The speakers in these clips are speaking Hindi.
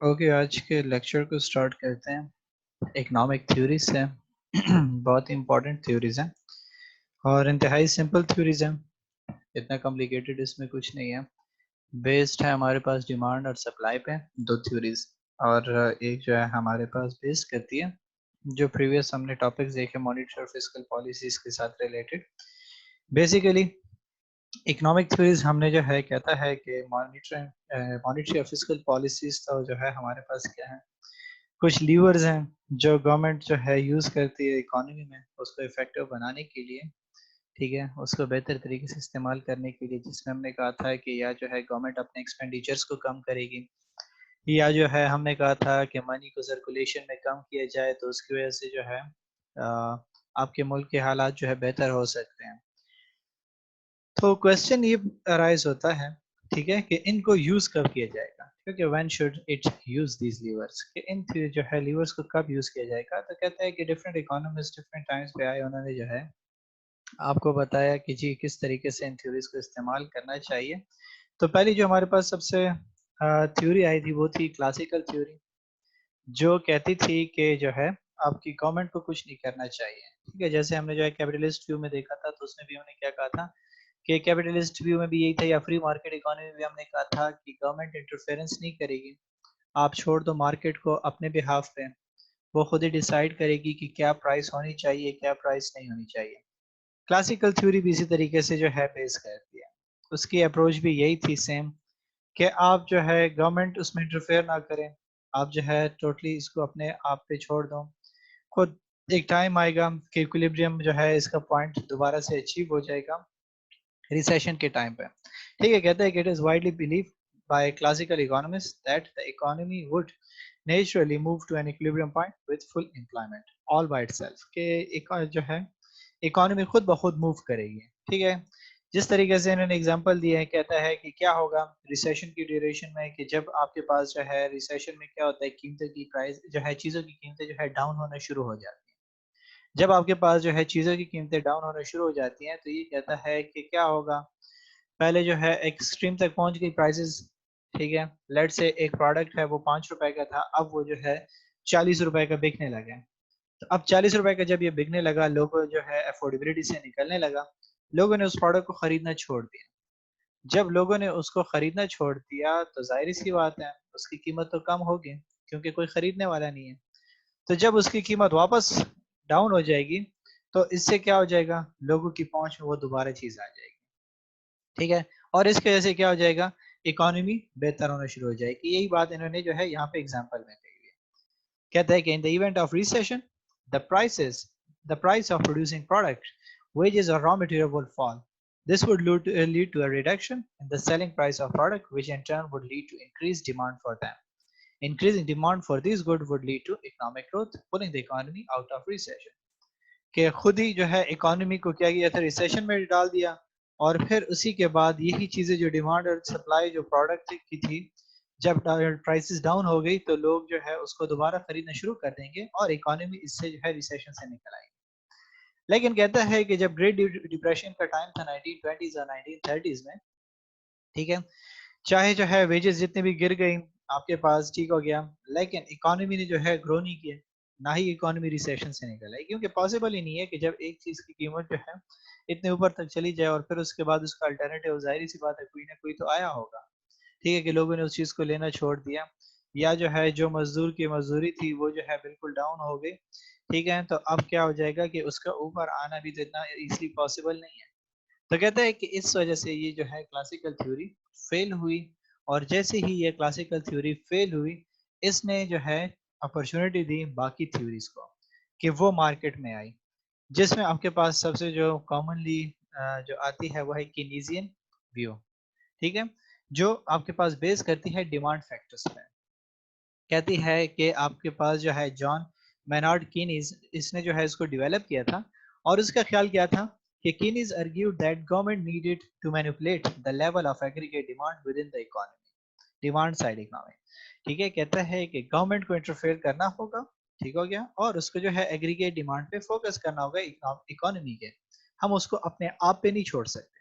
ओके, आज के लेक्चर को स्टार्ट करते हैं इकोनॉमिक थ्योरी से। बहुत ही इंपॉर्टेंट थ्योरीज हैं और इंतहाई सिंपल थ्योरीज हैं। इतना कॉम्प्लिकेटेड इसमें कुछ नहीं है। बेस्ड है हमारे पास डिमांड और सप्लाई पे दो थ्योरीज, और एक जो है हमारे पास बेस करती है जो प्रीवियस हमने टॉपिक्स देखे मॉनेटरी और फिस्कल पॉलिसीज के साथ रिलेटेड। बेसिकली इकोनॉमिक थ्योरीज हमने जो है कहता है कि मॉनेटरी और फिस्कल पॉलिसीज तो जो है हमारे पास क्या है, कुछ लीवर्स हैं जो गवर्नमेंट जो है यूज करती है इकोनॉमी में उसको इफेक्टिव बनाने के लिए। ठीक है, उसको बेहतर तरीके से इस्तेमाल करने के लिए, जिसमें हमने कहा था कि या जो है गवर्नमेंट अपने एक्सपेंडिचर्स को कम करेगी, या जो है हमने कहा था कि मनी को सर्कुलेशन में कम किया जाए तो उसकी वजह से जो है आपके मुल्क के हालात जो है बेहतर हो सकते हैं। तो क्वेश्चन ये अराइज होता है, ठीक है, कि इनको यूज कब किया जाएगा, क्योंकि when should it use these levers, कि इन जो है लीवर्स को कब यूज किया जाएगा। तो कहता है कि डिफरेंट इकोनॉमिस्ट डिफरेंट टाइम्स पे आए, उन्होंने जो है आपको बताया कि जी किस तरीके से इन थ्योरीज को इस्तेमाल करना चाहिए। तो पहली जो हमारे पास सबसे थ्योरी आई थी वो थी क्लासिकल थ्योरी, जो कहती थी कि जो है आपकी गवर्नमेंट को कुछ नहीं करना चाहिए। ठीक है, जैसे हमने जो है कैपिटलिस्ट व्यू में देखा था, तो उसमें भी हमने क्या कहा था कि कैपिटलिस्ट व्यू में भी यही था, या फ्री मार्केट इकोनॉमी में भी हमने कहा था कि गवर्नमेंट इंटरफेरेंस नहीं करेगी, आप छोड़ दो मार्केट को अपने बिहाफ पे, वो खुद ही डिसाइड करेगी कि क्या प्राइस होनी चाहिए क्या प्राइस नहीं होनी चाहिए। क्लासिकल थ्योरी भी इसी तरीके से जो है पेश करती है। उसकी अप्रोच भी यही थी सेम, कि आप जो है गवर्नमेंट उसमें इंटरफेयर ना करें, आप जो है टोटली इसको अपने आप पे छोड़ दो। खुद एक टाइम आएगा कि इक्विलिब्रियम जो है इसका पॉइंट दोबारा से अचीव हो जाएगा रिसेशन के टाइम पे। ठीक है, कहते हैं कि it is widely believe by classical economist that the economy would naturally move to an equilibrium point with full employment all by itself, के एक जो है इकोनॉमी खुद ब खुद मूव करेगी। ठीक है, जिस तरीके से इन्होंने एग्जांपल दिए हैं, कहता है कि क्या होगा रिसेशन की ड्यूरेशन में, कि जब आपके पास जो है रिसेशन में क्या होता है, कीमतों की प्राइस जो है चीज़ों की कीमतें जो है डाउन होना शुरू हो जाती हैं। जब आपके पास जो है चीज़ों की कीमतें डाउन होना शुरू हो जाती हैं, तो ये कहता है कि क्या होगा, पहले जो है एक्सट्रीम तक पहुंच गई प्राइसेस। ठीक है, लेट से एक प्रोडक्ट है वो 5 रुपए का था, अब वो जो है 40 रुपए का बिकने लगा है। तो अब 40 रुपए का जब ये बिकने लगा, लोगों जो है अफोर्डेबिलिटी से निकलने लगा, लोगों ने उस प्रोडक्ट को खरीदना छोड़ दिया। जब लोगों ने उसको खरीदना छोड़ दिया तो जाहिर सी बात है उसकी कीमत तो कम होगी, क्योंकि कोई खरीदने वाला नहीं है। तो जब उसकी कीमत वापस डाउन हो जाएगी, तो इससे क्या हो जाएगा, लोगों की पहुंच में वो दोबारा चीज आ जाएगी। ठीक है, और इसकी वजह से क्या हो जाएगा, इकोनॉमी बेहतर होना शुरू हो जाएगी। यही बात इन्होंने जो है यहाँ पे एग्जाम्पल में कही हुई है। कहता है कि in the event of recession the prices the price of producing product wages or raw material would fall. This would lead to a reduction in the selling price of product, which in turn would lead to increased demand for them. Increasing demand for these goods would lead to economic growth, pulling the economy out of recession. कि खुद ही जो है इकोनॉमी को क्या किया था, रिसेशन में डाल दिया, और फिर उसी के बाद यही चीजें जो डिमांड और सप्लाई जो प्रोडक्ट की थी, जब प्राइसेस डाउन हो गई तो लोग जो है उसको दोबारा खरीदना शुरू कर देंगे और इकोनॉमी इससे जो है रिसेशन से निकल आएगी। लेकिन कहता है कि जब ग्रेट डिप्रेशन का टाइम था 1920s और 1930s में, ठीक है, चाहे जो है वेजेस जितने भी गिर गई आपके पास, ठीक हो गया, लेकिन इकोनॉमी ने जो है ग्रो नहीं किया, ना ही इकोनॉमी रिसेशन से निकल आई, क्योंकि पॉसिबल ही नहीं है कि जब एक चीज की कीमत जो है इतने ऊपर तक चली जाए और फिर उसके बाद उसका अल्टरनेटिव, जाहिर सी बात है कोई ना कोई तो आया होगा। ठीक है, कि लोगों ने उस चीज को लेना छोड़ दिया, या जो है जो मजदूर की मजदूरी थी वो जो है बिल्कुल डाउन हो गई। ठीक है, तो अब क्या हो जाएगा कि उसका ऊपर आना भी तो इतना इजीली पॉसिबल नहीं है। तो कहते हैं कि इस वजह से ये जो है क्लासिकल थ्योरी फेल हुई, और जैसे ही ये क्लासिकल थ्योरी फेल हुई, इसने जो है अपॉर्चुनिटी दी बाकी थ्योरीज को कि वो मार्केट में आई, जिसमें आपके पास सबसे जो कॉमनली जो आती है वो है कीनीजियन व्यू। ठीक है, जो आपके पास बेस करती है डिमांड फैक्टर्स पे। कहती है कि आपके पास जो है जॉन मैनार्ड कीनीज, इसने जो है इसको डेवलप किया था, और उसका ख्याल क्या था कि कीनीज argued that government needed to manipulate the level of aggregate demand within the economy, demand side economy. ठीक है, कहता है कि गवर्नमेंट को इंटरफेयर करना होगा, ठीक हो गया, और उसको जो है एग्रीगेट डिमांड पे फोकस करना होगा इकोनॉमी के, हम उसको अपने आप पे नहीं छोड़ सकते।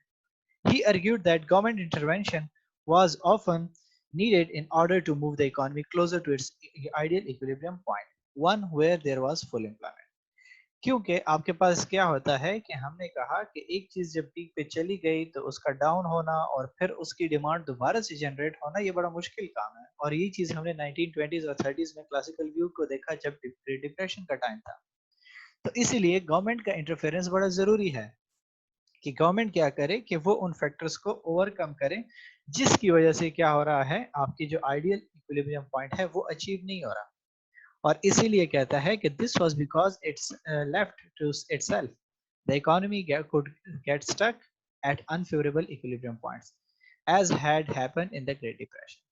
He argued that government intervention was often needed in order to move the economy closer to its ideal equilibrium point, one where there was full employment. क्योंकि आपके पास क्या होता है कि हमने कहा कि एक चीज जब पीक पे चली गई तो उसका डाउन होना और फिर उसकी डिमांड दोबारा से जनरेट होना ये बड़ा मुश्किल काम है, और ये चीज हमने 1920s और 30s में क्लासिकल व्यू को देखा जब डिप्रेशन का टाइम था। तो इसीलिए गवर्नमेंट का इंटरफेरेंस बड़ा जरूरी है कि गवर्नमेंट क्या करे कि वो उन फैक्टर्स को ओवरकम करे जिसकी वजह से क्या हो रहा है, आपकी जो आइडियल इक्विलिब्रियम पॉइंट है वो अचीव नहीं हो रहा। और इसीलिए कहता है कि this was because it's left to itself the economy could get stuck at unfavorable equilibrium points as had happened in the Great Depression।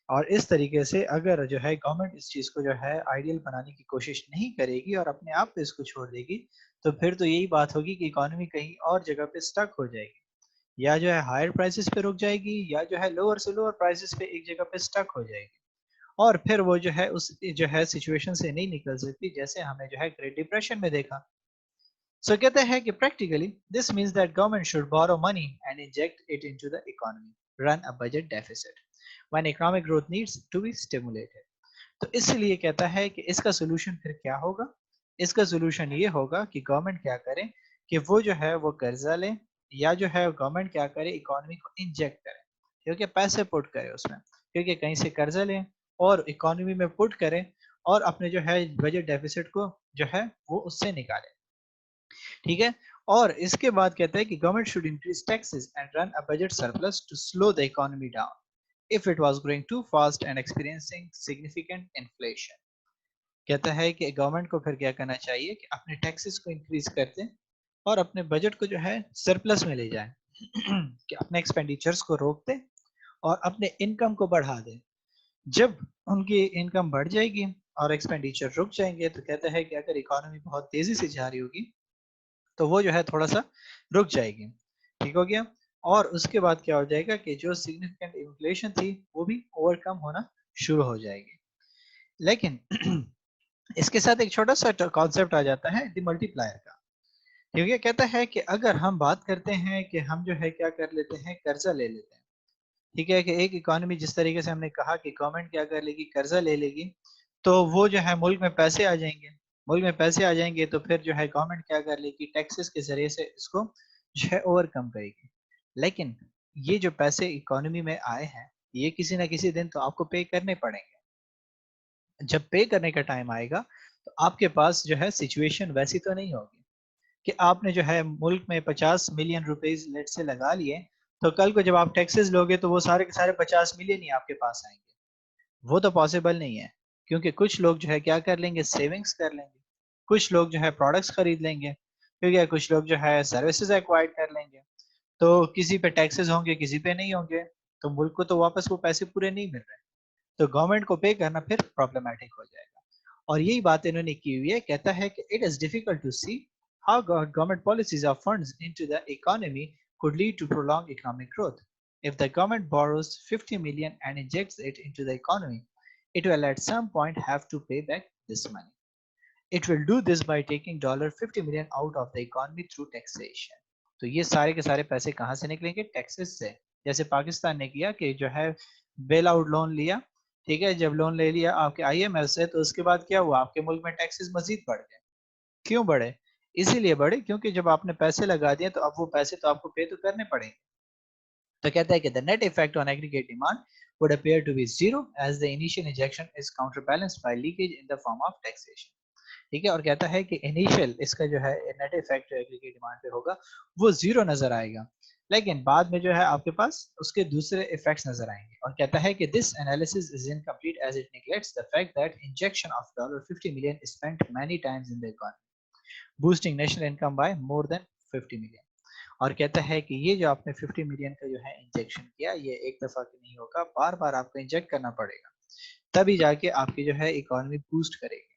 और इस तरीके से अगर जो है गवर्नमेंट इस चीज को जो है आइडियल बनाने की कोशिश नहीं करेगी और अपने आप पे इसको छोड़ देगी, तो फिर तो यही बात होगी कि इकोनॉमी कहीं और जगह पे स्टक हो जाएगी, या जो है हायर प्राइसेस पे रुक जाएगी, या जो है लोअर से लोअर प्राइसेस पे एक जगह पे स्टक हो जाएगी, और फिर वो जो है उस जो है सिचुएशन से नहीं निकल सकती जैसे हमने जो है ग्रेट डिप्रेशन में देखा। सो कहते हैं कि practically this means that government should borrow money and inject it into the economy, run a budget deficit when economic growth needs to be stimulated। तो इसलिए कहता है कि इसका सोल्यूशन फिर क्या होगा। इसका सोल्यूशन ये होगा कि गवर्नमेंट क्या करे कि वो जो है वो कर्जा ले, या जो है गवर्नमेंट क्या करे इकोनॉमी को इंजेक्ट करे, क्योंकि पैसे पुट करे उसमें, क्योंकि कहीं से कर्जा ले और इकोनॉमी में पुट करे और अपने जो है बजट डेफिसिट को जो है वो उससे निकाले। ठीक है। और इसके बाद कहता है कि government should increase taxes and run a budget surplus to slow the economy down if it was growing too fast and experiencing significant inflation. कहता है कि गवर्नमेंट को फिर क्या करना चाहिए कि अपने टैक्सेस को इंक्रीज कर दें और अपने बजट को जो है सरप्लस में ले जाए कि अपने एक्सपेंडिचर्स को रोक दें और अपने इनकम को बढ़ा दें। जब उनकी इनकम बढ़ जाएगी और एक्सपेंडिचर रुक जाएंगे तो कहता है कि अगर इकोनॉमी बहुत तेजी से जा रही होगी तो वो जो है थोड़ा सा रुक जाएगी। ठीक हो गया। और उसके बाद क्या हो जाएगा कि जो सिग्निफिकेंट इन्फ्लेशन थी वो भी ओवरकम होना शुरू हो जाएगी। लेकिन इसके साथ एक छोटा सा कॉन्सेप्ट आ जाता है द मल्टीप्लायर का। क्योंकि कहता है कि अगर हम बात करते हैं कि हम जो है क्या कर लेते हैं, कर्जा ले लेते हैं। ठीक है कि एक इकोनॉमी जिस तरीके से हमने कहा कि गवर्नमेंट क्या कर लेगी, कर्जा ले लेगी, तो वो जो है मुल्क में पैसे आ जाएंगे। मुल्क में पैसे आ जाएंगे तो फिर जो है गवर्नमेंट क्या कर लेगी, टैक्सेस के जरिए से इसको जो है ओवरकम करेगी। लेकिन ये जो पैसे इकोनॉमी में आए हैं ये किसी ना किसी दिन तो आपको पे करने पड़ेंगे। जब पे करने का टाइम आएगा तो आपके पास जो है सिचुएशन वैसी तो नहीं होगी कि आपने जो है मुल्क में 50 मिलियन रुपीस लेट से लगा लिए, तो कल को जब आप टैक्सेस लोगे तो वो सारे के सारे 50 मिलियन ही आपके पास आएंगे। वो तो पॉसिबल नहीं है, क्योंकि कुछ लोग जो है क्या कर लेंगे, सेविंग्स कर लेंगे, कुछ लोग जो है प्रोडक्ट्स खरीद लेंगे, क्योंकि कुछ लोग जो है सर्विसेज एक्वायर कर लेंगे। तो किसी पे टैक्सेस होंगे किसी पे नहीं होंगे, तो मुल्क को तो वापस वो पैसे पूरे नहीं मिल रहे, तो गवर्नमेंट को पे करना फिर प्रॉब्लमेटिक हो जाएगा। और यही बात इन्होंने की हुई है। कहता है कि it is difficult to see how government policies or funds into the economy could lead to prolonged economic growth. If the government borrows 50 million and injects it into the economy, it will at some point have to pay back this money. It will do this by taking $50 million out of the economy through taxation. तो ये सारे के सारे पैसे कहाँ से निकलेंगे, टैक्सेस से। जैसे पाकिस्तान ने किया कि जो है बेल आउट लोन लिया। ठीक है, जब लोन ले लिया आपके आईएमएफ से, तो उसके बाद क्या हुआ, आपके मुल्क में टैक्सेस मजीद बढ़ गए। क्यों बढ़े? इसीलिए बढ़े क्योंकि जब आपने पैसे लगा दिए तो अब वो पैसे तो आपको पे तो करने पड़ेंगे। तो कहता है कि the net effect on aggregate demand would appear to be zero as the initial injection is counterbalanced by leakage in the form of taxation। ठीक है, और कहता है कि इनिशियल इसका जो है नेट इफेक्ट जो एग्रीगेट डिमांड पे होगा वो जीरो नजर आएगा, लेकिन बाद में जो है आपके पास उसके दूसरे इफेक्ट्स नजर आएंगे। और कहता है कि this analysis is incomplete as it neglects the fact that injection of $50 million is spent many times in the economy boosting national income by more than 50 million। और कहता है कि ये जो आपने 50 मिलियन का जो है इंजेक्शन किया ये एक दफा की नहीं होगा, बार बार आपको इंजेक्ट करना पड़ेगा, तभी जाके आपकी जो है इकोनॉमी बूस्ट करेगी।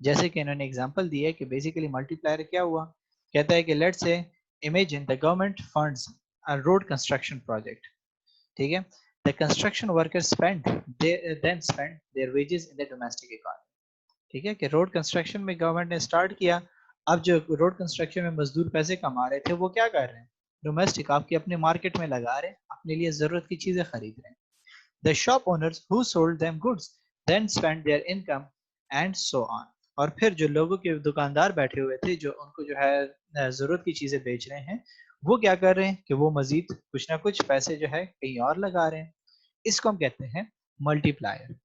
जैसे कि इन्होंने एग्जांपल दिया है कि बेसिकली मल्टीप्लायर क्या हुआ। कहता है कि let's say imagine the government funds a road construction project. ठीक है, the construction workers spend then spend their wages in the domestic economy. ठीक है, कि रोड कंस्ट्रक्शन में गवर्नमेंट ने स्टार्ट किया। अब जो रोड कंस्ट्रक्शन में मजदूर पैसे कमा रहे थे वो क्या कर रहे हैं, डोमेस्टिक आपकी अपने मार्केट में लगा रहे हैं, अपने लिए जरूरत की चीजें खरीद रहे हैं। The shop owners who sold them goods then spent their income and so on. और फिर जो लोगों के दुकानदार बैठे हुए थे जो उनको जो है जरूरत की चीजें बेच रहे हैं वो क्या कर रहे हैं कि वो मजीद कुछ ना कुछ पैसे जो है कहीं और लगा रहे हैं. इसको हम कहते हैं multiplier.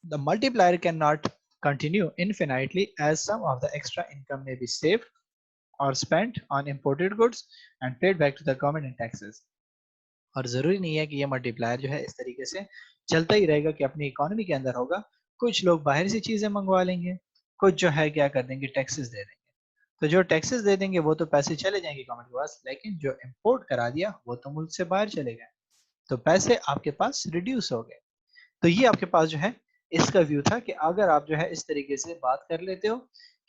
The multiplier cannot continue infinitely as some of the extra income may be saved or spent on imported goods and paid back to the government in taxes. और जरूरी नहीं है कि ये मल्टीप्लायर जो है इस तरीके से चलता ही रहेगा कि अपनी इकोनॉमी के अंदर होगा. कुछ लोग बाहर से चीजें मंगवा लेंगे, कुछ जो है क्या कर देंगे टैक्सेस दे देंगे. तो जो टैक्सेस दे देंगे वो तो पैसे चले जाएंगे गवर्नमेंट के पास, लेकिन जो इम्पोर्ट करा दिया वो तो मुल्क से बाहर चले गए, तो पैसे आपके पास रिड्यूस हो गए. तो ये आपके पास जो है इसका व्यू था कि अगर आप जो है इस तरीके से बात कर लेते हो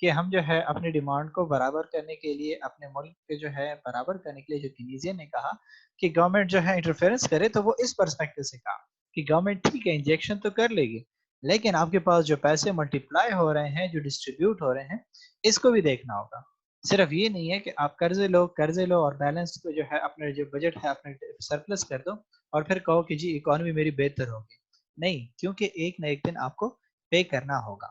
कि हम जो है अपनी डिमांड को बराबर करने के लिए अपने मुल्क के जो है बराबर करने के लिए, जो कीनीजियन ने कहा कि गवर्नमेंट जो है इंटरफेरेंस करे, तो वो इस पर्सपेक्टिव से कहा कि गवर्नमेंट ठीक है इंजेक्शन तो कर लेगी, लेकिन आपके पास जो पैसे मल्टीप्लाई हो रहे हैं, जो डिस्ट्रीब्यूट हो रहे हैं, इसको भी देखना होगा. सिर्फ ये नहीं है कि आप कर्जे लो और बैलेंस को जो है अपने जो बजट है अपने सरप्लस कर दो और फिर कहो कि जी इकोनॉमी मेरी बेहतर होगी. नहीं, क्योंकि एक ना एक दिन आपको पे करना होगा.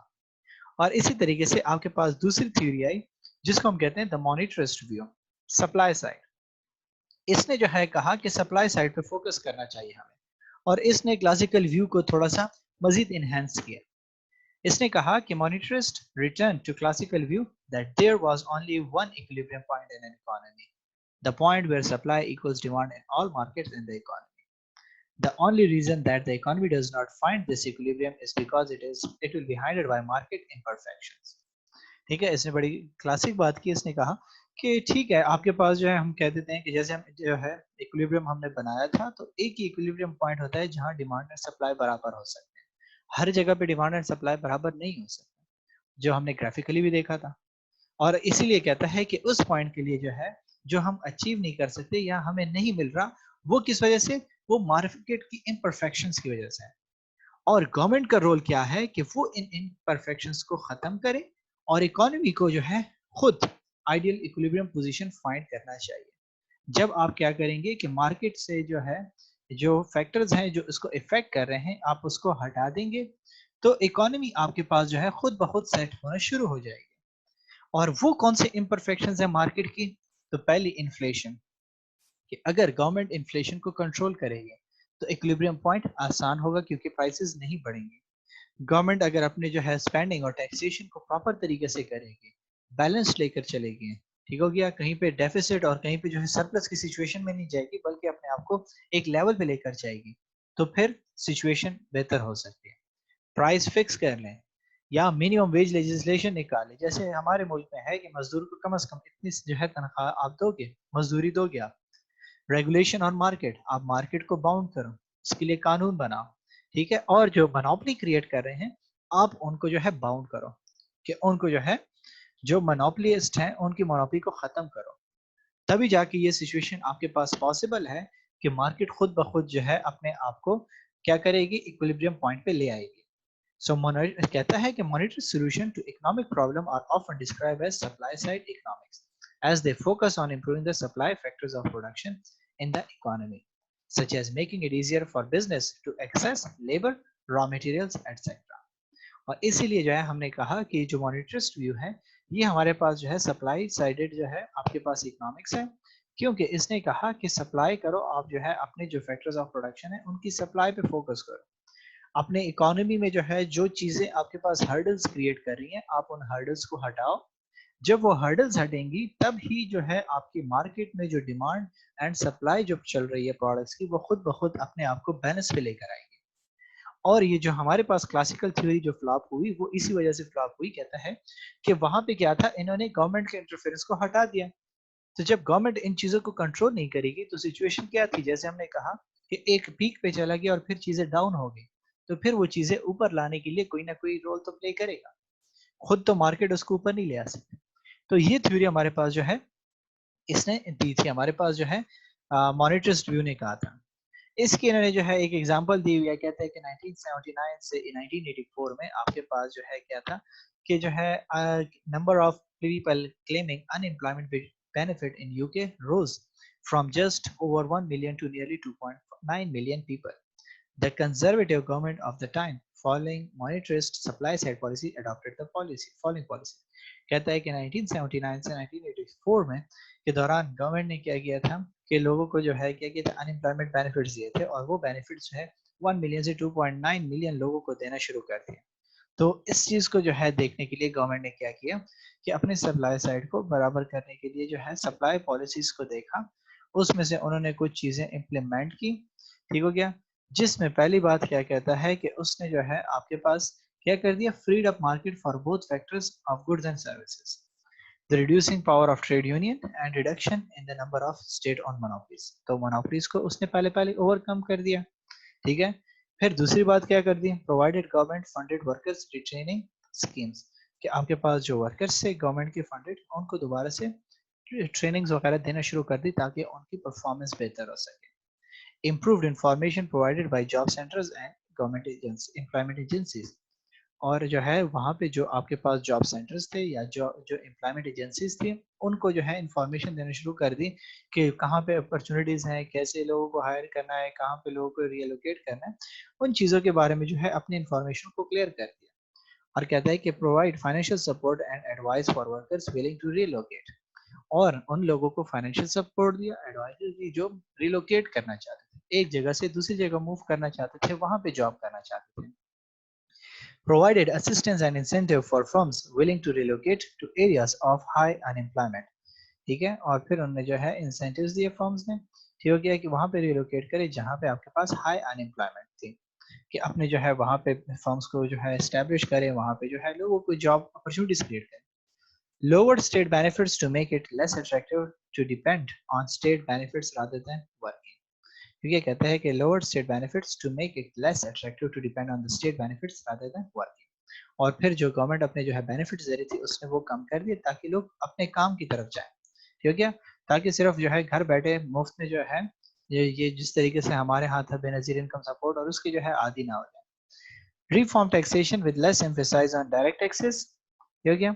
और इसी तरीके से आपके पास दूसरी थ्योरी आई जिसको हम कहते हैं द मॉनिटरिस्ट व्यू, सप्लाई साइड. इसने जो है कहा कि सप्लाई साइड पे फोकस करना चाहिए हमें, और इसने क्लासिकल व्यू को थोड़ा सा मजीद इनहेंस किया. इसने कहा कि monetarist return to classical view that there was only one equilibrium point in an economy, the point where supply equals demand in all markets in the economy. The only reason that the economy does not find this equilibrium is because it will be hindered by market imperfections. ठीक है, इसने बड़ी क्लासिक बात की. इसने कहा कि ठीक है आपके पास जो है हम कह देते हैं कि जैसे हम जो है इक्विलिब्रियम हमने बनाया था, तो एक ही इक्विलिब्रियम पॉइंट होता है जहां डिमांड एंड सप्लाई बराबर हो सकते हैं. हर जगह पे डिमांड एंड सप्लाई बराबर नहीं हो सकते, जो हमने ग्राफिकली भी देखा था. और इसीलिए कहता है कि उस पॉइंट के लिए जो है जो हम अचीव नहीं कर सकते या हमें नहीं मिल रहा, वो किस वजह से, वो मार्केट की इम्परफेक्शंस की वजह से है. और गवर्नमेंट का रोल क्या है कि वो इन इम्परफेक्शंस को खत्म करे और इकोनॉमी को जो है खुद आइडियल इक्विलिब्रियम पोजीशन फाइंड करना चाहिए. जब आप क्या करेंगे कि मार्केट से जो है जो फैक्टर्स हैं जो इसको इफेक्ट कर रहे हैं आप उसको हटा देंगे, तो इकोनॉमी आपके पास जो है खुद ब खुद सेट होना शुरू हो जाएगी. और वो कौन से इम्परफेक्शंस है मार्केट की, तो पहली इन्फ्लेशन, कि अगर गवर्नमेंट इन्फ्लेशन को कंट्रोल करेगी तो इक्विलिब्रियम पॉइंट आसान होगा क्योंकि प्राइसेस नहीं बढ़ेंगे. गवर्नमेंट अगर अपने जो है स्पेंडिंग और टैक्सेशन को प्रॉपर तरीके से करेगी, बैलेंस लेकर चलेगी, ठीक हो गया, कहीं पे डेफिसिट और कहीं पे जो है सरप्लस की सिचुएशन में नहीं जाएगी बल्कि अपने आप को एक लेवल पे लेकर जाएगी, तो फिर सिचुएशन बेहतर हो सकती है. प्राइस फिक्स कर लें या मिनिमम वेज लेजिस्लेशन निकालें, जैसे हमारे मुल्क में है कि मजदूर को कम से कम इतनी जो है तनख्वाह आप दोगे, मजदूरी दोगे आप. रेगुलेशन ऑन मार्केट, आप मार्केट को बाउंड करो, उसके लिए कानून बनाओ, ठीक है. और जो मोनोपोली क्रिएट कर रहे हैं आप उनको जो है बाउंड करो, कि उनको जो है जो मोनोपोलिस्ट हैं उनकी मोनोपोली को खत्म करो. तभी जाके ये सिचुएशन आपके पास पॉसिबल है कि मार्केट खुद ब खुद जो है अपने आप को क्या करेगी, इक्विलिब्रियम पॉइंट पे ले आएगी. So कहता है कि monetary solution to economic problem are often described as supply side economics, as they focus on improving the supply factors of production in the economy, such as making it easier for business to access labor, raw materials, etc. और इसीलिए जो है हमने कहा कि जो monetarist view है ये हमारे पास जो है सप्लाई साइडेड जो है आपके पास इकोनॉमिक्स है, क्योंकि इसने कहा कि सप्लाई करो आप जो है अपने जो फैक्टर्स ऑफ प्रोडक्शन है उनकी सप्लाई पे फोकस करो. अपने इकोनॉमी में जो है जो चीजें आपके पास हर्डल्स क्रिएट कर रही हैं आप उन हर्डल्स को हटाओ. जब वो हर्डल्स हटेंगी तब ही जो है आपकी मार्केट में जो डिमांड एंड सप्लाई जो चल रही है प्रोडक्ट्स की वो खुद ब खुद अपने आप को बैलेंस पे लेकर आएगी. और ये जो हमारे पास क्लासिकल थ्योरी जो फ्लॉप हुई वो इसी वजह से फ्लॉप हुई. कहता है कि वहां पे क्या था, इन्होंने गवर्नमेंट के इंटरफेरेंस को हटा दिया. तो जब गवर्नमेंट इन चीजों को कंट्रोल नहीं करेगी तो सिचुएशन क्या थी, जैसे हमने कहा कि एक पीक पे चला गया और फिर चीजें डाउन हो गई, तो फिर वो चीजें ऊपर लाने के लिए कोई ना कोई रोल तो प्ले करेगा, खुद तो मार्केट उसको ऊपर नहीं ले आ सकते. तो ये थ्योरी हमारे पास जो है इसने दी थी, हमारे पास जो है मॉनिटरिस्ट व्यू ने कहा था. इसकी इन्होंने जो है एक एग्जांपल दी हुई है. कहते हैं कि 1979 से 1984 में आपके पास जो है क्या था कि जो है number of people claiming unemployment benefit in UK rose from just over 1 million to nearly 2.9 million people. The conservative government of the time following monetarist supply side policy adopted the policy following policy. कहता है कि 1979 से 1984 में के दौरान गवर्नमेंट ने क्या किया था कि लोगों को जो है क्या किया था अनएम्प्लॉयमेंट बेनिफिट्स दिए थे और वो बेनिफिट्स जो है 1 मिलियन से 2.9 मिलियन लोगों को देना शुरू कर दिया। तो इस चीज को जो है देखने के लिए गवर्नमेंट ने क्या किया कि अपने सप्लाई साइड को बराबर करने के लिए जो है सप्लाई पॉलिसीज को देखा, उसमें से उन्होंने कुछ चीजें इम्प्लीमेंट की। ठीक हो गया। जिसमें पहली बात क्या कहता है कि उसने जो है आपके पास क्या कर दिया, freed up market for both factors of goods and services, the reducing power of trade union and reduction in the number of state on monopolies. तो मोनोपलीज को उसने पहले पहले ओवरकम कर दिया। ठीक है। फिर दूसरी बात क्या कर दी, provided government funded workers retraining schemes, कि आपके पास जो वर्कर्स थे गवर्नमेंट के फंडेड, उनको दोबारा से ट्रेनिंग्स वगैरह देना शुरू कर दी ताकि उनकी परफॉर्मेंस बेहतर हो सके। Improved information provided by job centres and government agency employment agencies, और जो है वहाँ पे जो आपके पास जॉब सेंटर्स थे या जो जो एम्प्लॉयमेंट एजेंसीज थी, उनको जो है इंफॉर्मेशन देना शुरू कर दी कि कहाँ पे अपॉर्चुनिटीज हैं, कैसे लोगों को हायर करना है, कहाँ पे लोगों को रिएलोकेट करना है, उन चीज़ों के बारे में जो है अपनी इंफॉर्मेशन को क्लियर कर दिया। और कहता है कि provide financial support and advice for workers willing to relocate, और उन लोगों को फाइनेंशियल सपोर्ट दिया, एडवाइस दी जो रिलोकेट करना चाहते थे, एक जगह से दूसरी जगह मूव करना चाहते थे, वहां पे जॉब करना चाहते थे। Provided assistance and incentive for firms willing to relocate to areas of high unemployment। ठीक है। और फिर उन्होंने जो है इंसेंटिव्स दिए फर्म्स ने, ठीक हो गया, कि वहां पे रिलोकेट करे जहां पे आपके पास हाई अनएम्प्लॉयमेंट थी, कि अपने जो है वहां पे फर्म्स को जो है एस्टेब्लिश करे, वहां पे जो है लोगों को जॉब अपॉर्चुनिटीज क्रिएट करे। Lowered state benefits to make it less attractive to depend on state benefits rather than working. क्योंकि कहता है कि lower state benefits to make it less attractive to depend on the state benefits rather than working. और फिर जो गवर्नमेंट अपने जो है बेनिफिट्स दे रही थी उसने वो कम कर दिए ताकि लोग अपने काम की तरफ जाएं। ठीक है क्या, ताकि सिर्फ जो है घर बैठे मुफ्त में जो है ये जिस तरीके से हमारे हाथ है बेनजीर इनकम सपोर्ट, और उसकी जो है आदि ना हो जाए। Reform taxation with less emphasise on direct taxes, ठीक है क्या,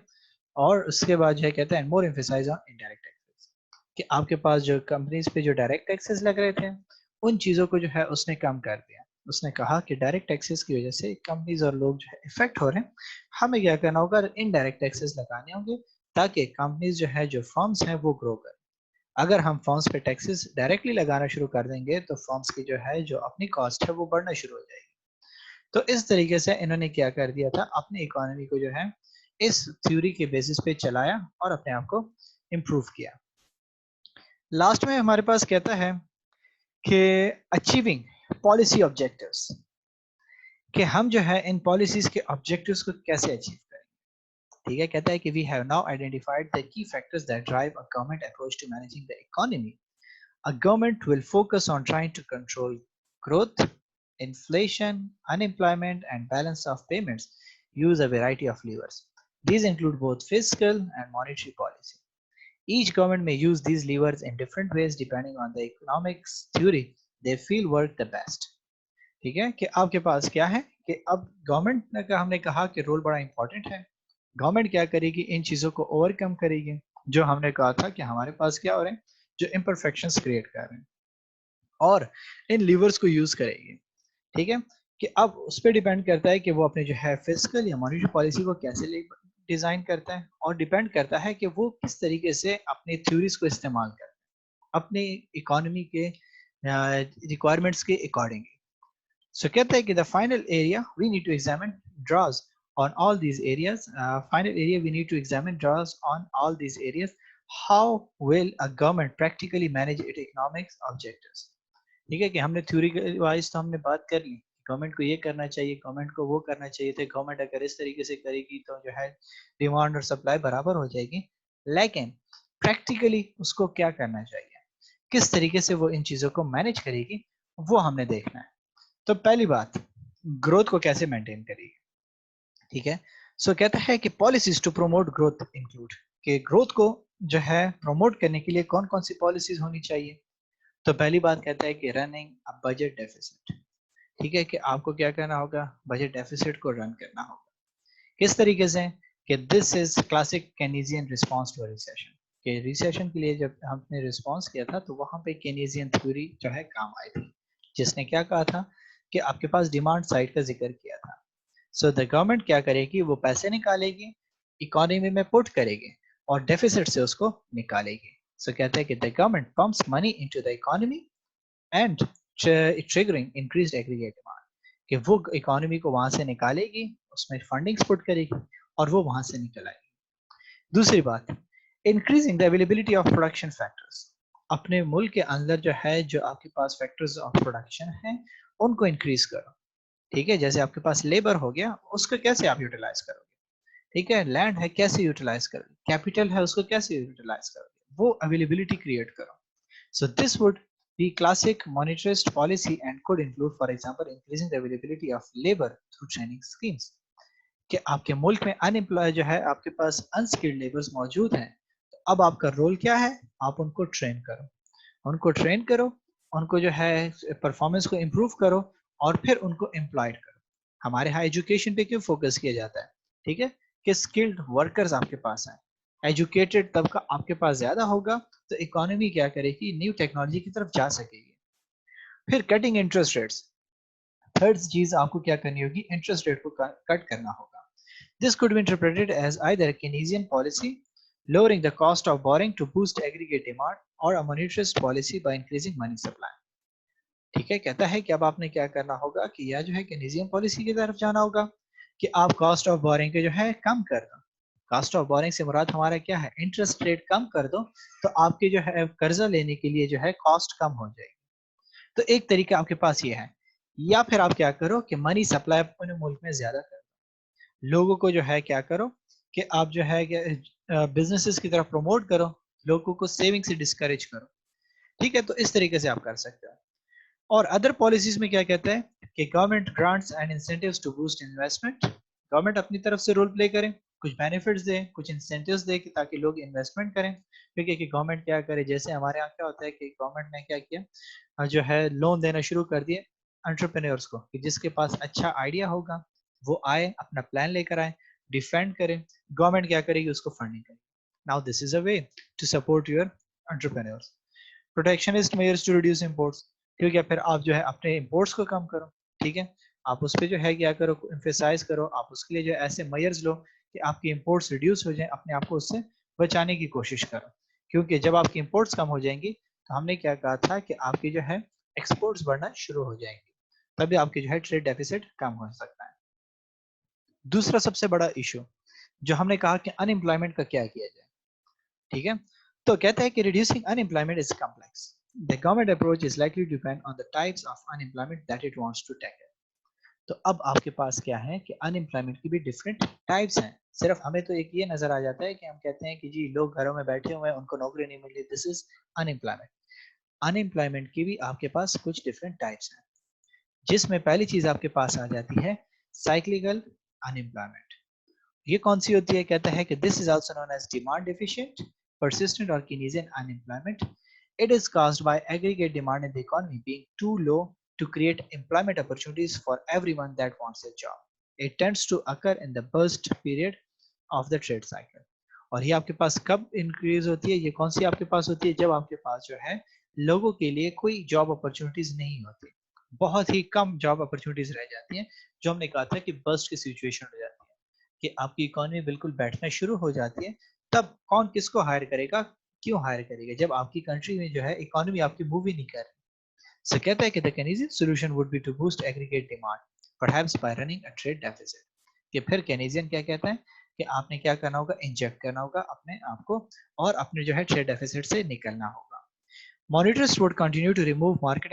और उसके बाद जो है कहते हैं मोर एम्फेसाइज ऑन इनडायरेक्ट टैक्सेस, कि आपके पास जो कंपनीज पे जो डायरेक्ट टैक्सेस लग रहे थे उन चीजों को जो है उसने कम कर दिया। उसने कहा कि डायरेक्ट टैक्सेस की वजह से कंपनीज और लोग जो है इफेक्ट हो रहे हैं, हमें क्या करना होगा, इनडायरेक्ट टैक्सेस लगाने होंगे ताकि कंपनीज जो है जो फर्म्स हैं वो ग्रो करें। अगर हम फर्म्स पे टैक्सेस डायरेक्टली लगाना शुरू कर देंगे तो फर्म्स की जो है जो अपनी कॉस्ट है वो बढ़ना शुरू हो जाएगी। तो इस तरीके से इन्होंने क्या कर दिया था, अपनी इकोनॉमी को जो है इस थ्योरी के बेसिस पे चलाया और अपने आप को इम्प्रूव किया। लास्ट में हमारे पास कहता है कि अचीविंग पॉलिसी ऑब्जेक्टिव्स, कि हम जो है इन पॉलिसीज के ऑब्जेक्टिव्स को कैसे अचीव करें। ठीक है। कहता है कि we have now identified the key factors that drive a government approach to managing the economy. A government will focus on trying to control growth, inflation, unemployment, and balance of payments. Use a variety of levers. These include both fiscal and monetary policy. Each government may use these levers in different ways depending on the economics theory they feel work the best. ठीक है, कि आपके पास क्या है कि अब गवर्नमेंट ने का हमने कहा कि रोल बड़ा इंपॉर्टेंट है। गवर्नमेंट क्या करेगी, इन चीजों को ओवरकम करेगी जो हमने कहा था कि हमारे पास क्या हो रहे हैं, जो इम्परफेक्शंस क्रिएट कर रहे हैं, और इन लीवर्स को यूज करेगी। ठीक है, कि अब उस पर डिपेंड करता है कि वो अपने जो है फिजिकल या मॉनेटरी पॉलिसी को कैसे डिजाइन करता है, और डिपेंड करता है कि वो किस तरीके से अपनी थ्योरीज को इस्तेमाल करता है अपनी इकोनॉमी के रिक्वायरमेंट्स के अकॉर्डिंग। So कहता है कि the final area we need to examine draws on all these areas. Final area we need to examine draws on all these areas. How will a government practically manage its economic objectives? ठीक है, कि हमने थ्योरी वाइज तो हमने बात कर ली, गवर्नमेंट को ये करना चाहिए, गवर्नमेंट को वो करना चाहिए, तो गवर्नमेंट अगर इस तरीके से करेगी तो जो है डिमांड और सप्लाई बराबर हो जाएगी। लेकिन प्रैक्टिकली उसको क्या करना चाहिए, किस तरीके से वो इन चीजों को मैनेज करेगी, वो हमने देखना है। तो पहली बात, ग्रोथ को कैसे मेंटेन करेगी। ठीक है, सो कहता है कि policies to promote growth include, कि ग्रोथ को जो है प्रमोट करने के लिए कौन कौन सी पॉलिसीज होनी चाहिए। तो पहली बात कहता है कि रनिंग अ बजट डेफिसिट। ठीक है, कि आपको क्या करना होगा, बजट डेफिसिट को रन करना होगा। किस तरीके से, कि this is classic Keynesian response to recession, कि रिसेशन के लिए जब हमने रिस्पांस किया था तो वहां पे केनेजियन थ्योरी जो है काम आई थी, जिसने क्या कहा था कि आपके पास डिमांड साइड का जिक्र किया था। सो द गवर्नमेंट क्या करेगी, वो पैसे निकालेगी, इकोनॉमी में पुट करेगी और डेफिसिट से उसको निकालेगी। सो कहते हैं कि the government pumps money into the economy and triggering increased aggregate demand, कि वो इकोनॉमी को वहां से निकालेगी, उसमें फंडिंग्स पुट करेगी और वो वहां से निकल आएगी। दूसरी बात, increasing the availability of production factors, अपने मुल्क के अंदर जो है, जो आपके पास फैक्टर्स ऑफ प्रोडक्शन है उनको इंक्रीज करो। ठीक है, जैसे आपके पास लेबर हो गया, उसको कैसे आप यूटिलाइज करोगे? ठीक है, लैंड है कैसे यूटिलाइज करोगे, कैपिटल है उसको कैसे यूटिलाइज करोगे, वो अवेलेबिलिटी क्रिएट करो। So this would be classic monetarist policy and could include, for example, increasing the availability of labor through training schemes, कि आपके मुल्क में अनएम्प्लॉय जो है, आपके पास अनस्किल्ड लेबर्स मौजूद हैं, तो अब आपका रोल क्या है, आप उनको ट्रेन करो, उनको ट्रेन करो, उनको जो है परफॉर्मेंस को इम्प्रूव करो और फिर उनको एम्प्लॉयड करो। हमारे यहाँ एजुकेशन पे क्यों फोकस किया जाता है? ठीक है, कि स्किल्ड वर्कर्स आपके पास हैं, एजुकेटेड तबका आपके पास ज्यादा होगा, तो इकोनॉमी क्या करेगी, न्यू टेक्नोलॉजी की तरफ जा सकेगी। फिर कटिंग इंटरेस्ट रेट्स, थर्ड चीज आपको क्या करनी होगी, इंटरेस्ट रेट को कट करना होगा। This could be interpreted as either Keynesian policy lowering the cost of borrowing to boost aggregate demand or a monetarist policy by increasing money supply। ठीक है, कहता है कि अब आपने क्या करना होगा कि या जो है केनीजियन पॉलिसी की तरफ जाना होगा कि आप कॉस्ट ऑफ बोरिंग के जो है कम कर दो। कॉस्ट ऑफ बोरिंग से मुराद हमारा क्या है, इंटरेस्ट रेट कम कर दो, तो आपके जो है कर्जा लेने के लिए जो है कॉस्ट कम हो जाएगी। तो एक तरीका आपके पास ये है, या फिर आप क्या करो कि मनी सप्लाई अपने मुल्क में ज्यादा कर दो, लोगों को जो है क्या करो कि आप जो है बिजनेसेस की तरफ प्रमोट करो, लोगों को सेविंग से डिस्करेज करो। ठीक है, तो इस तरीके से आप कर सकते हो। और अदर पॉलिसीज में क्या कहता है कि government grants and incentives to boost investment, government अपनी तरफ से रोल प्ले करे, कुछ बेनिफिट्स दे, कुछ इंसेंटिव्स दे कि ताकि लोग इन्वेस्टमेंट करें। क्योंकि कि गवर्नमेंट क्या करे, जैसे हमारे यहाँ क्या होता है कि गवर्नमेंट ने क्या किया, जो है लोन देना शुरू कर दिए एंटरप्रेन्योर्स को, कि जिसके पास अच्छा आइडिया होगा वो आए, अपना प्लान लेकर आए, डिफेंड करे, गवर्नमेंट क्या करेगी, उसको फंडिंग करेगी। Now this is a way to support your entrepreneurs. Protectionist measures to reduce imports, ठीक है, फिर आप जो है अपने इंपोर्ट्स को कम करो। ठीक है, आप उस पर जो है क्या करो, एम्फेसाइज करो, आप उसके लिए जो ऐसे मेजर्स लो कि आपकी इंपोर्ट्स रिड्यूस हो जाए, अपने आप को उससे बचाने की कोशिश करो। क्योंकि जब आपकी इंपोर्ट्स कम हो जाएंगी, तो हमने क्या कहा था कि आपकी जो है एक्सपोर्ट्स बढ़ना शुरू हो जाएंगी, तभी आपकी जो है ट्रेड डेफिसिट कम हो सकता है। दूसरा सबसे बड़ा इशू जो हमने कहा कि अनएम्प्लॉयमेंट का क्या किया जाए। ठीक है, तो कहता है कि reducing unemployment is complex. The government approach is likely to depend on the types of unemployment that it wants to tackle. तो अब आपके पास क्या है कि अनएम्प्लॉयमेंट की भी डिफरेंट टाइप्स हैं। सिर्फ हमें तो एक ये नजर आ जाता है कि हम कहते हैं कि जी लोग घरों में बैठे हुए हैं, उनको नौकरी नहीं मिल रही, दिस इज अनएम्प्लॉयमेंट। अनएम्प्लॉयमेंट की भी आपके पास कुछ डिफरेंट टाइप्स हैं, जिसमें पहली चीज आपके पास आ जाती है साइक्लिकल अनएम्प्लॉयमेंट। ये कौन सी होती है, कहता है कि this is also known as demand deficient, persistent or Keynesian unemployment. It is caused by aggregate demand in the economy being too low to create employment opportunities for everyone that wants a job. It tends to occur in the burst period of the trade cycle. और ये आपके पास कब इंक्रीज होती है, ये कौन सी आपके पास होती है, जब आपके पास जो है लोगों के लिए कोई जॉब अपॉर्चुनिटीज नहीं होती, बहुत ही कम जॉब अपॉर्चुनिटीज रह जाती हैं, जो हमने कहा था कि बर्स्ट की सिचुएशन हो जाती है, कि आपकी इकोनॉमी बिल्कुल बैठना शुरू हो जाती है। तब कौन किसको हायर करेगा, क्यों हायर करेगा, जब आपकी कंट्री में जो है इकोनॉमी आपकी मूव ही नहीं कर रही। सो कहता है कि the Keynesian solution would be to boost aggregate demand perhaps by running a trade deficit. कि फिर केनेजियन क्या कहता है कि आपने क्या करना होगा, इंजेक्ट करना होगा अपने आप को और अपने जो है ट्रेड डेफिसिट से निकलना होगा। Monitors would continue to remove market